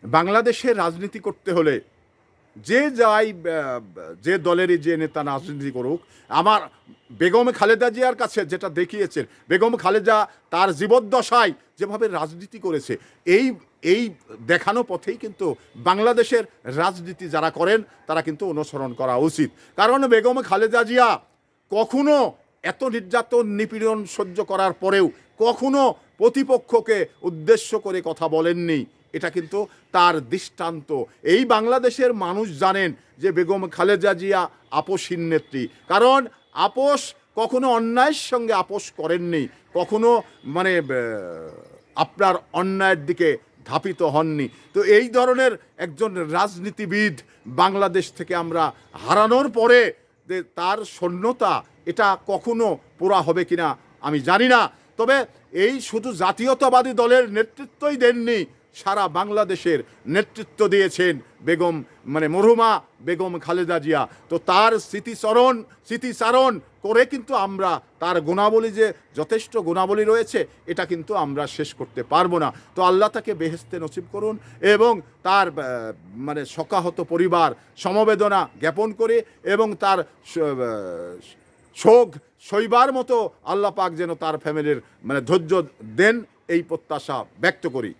বাংলাদেশে রাজনীতি করতে হলে যে যাই যে দলেরই যে নেতা রাজনীতি করুক, আমার বেগম খালেদা জিয়ার কাছে যেটা দেখিয়েছেন, বেগম খালেদা তার জীবদ্দশায় যেভাবে রাজনীতি করেছে, এই এই দেখানো পথেই কিন্তু বাংলাদেশের রাজনীতি যারা করেন তারা কিন্তু অনুসরণ করা উচিত। কারণ বেগম খালেদা জিয়া কখনো এত নির্যাতন নিপীড়ন সহ্য করার পরেও কখনো প্রতিপক্ষকে উদ্দেশ্য করে কথা বলেননি। এটা কিন্তু তার দৃষ্টান্ত। এই বাংলাদেশের মানুষ জানেন যে বেগম খালেদা জিয়া আপোষহীন নেত্রী। কারণ আপোষ কখনো অন্যায়ের সঙ্গে আপোষ করেননি, কখনো মানে আপনার অন্যায়ের দিকে ধাপিত হননি। তো এই ধরনের একজন রাজনীতিবিদ বাংলাদেশ থেকে আমরা হারানোর পরে যে তার শূন্যতা এটা কখনো পুরা হবে কিনা আমি জানি না। তবে এই শুধু জাতীয়তাবাদী দলের নেতৃত্বই দেননি, সারা বাংলাদেশের নেতৃত্ব দিয়েছেন বেগম মরহুমা বেগম খালেদা জিয়া। তো তার স্মৃতিচারণ করে কিন্তু আমরা তার গুণাবলী যে যথেষ্ট গুণাবলী রয়েছে এটা কিন্তু আমরা শেষ করতে পারবো না। তো আল্লাহ তাকে বেহেশতে নসিব করুন এবং তার শোকাহত পরিবার সমবেদনা জ্ঞাপন করে এবং তার শোক সইবার মতো আল্লাহ পাক যেন তার ফ্যামিলির ধৈর্য দেন, এই প্রত্যাশা ব্যক্ত করি।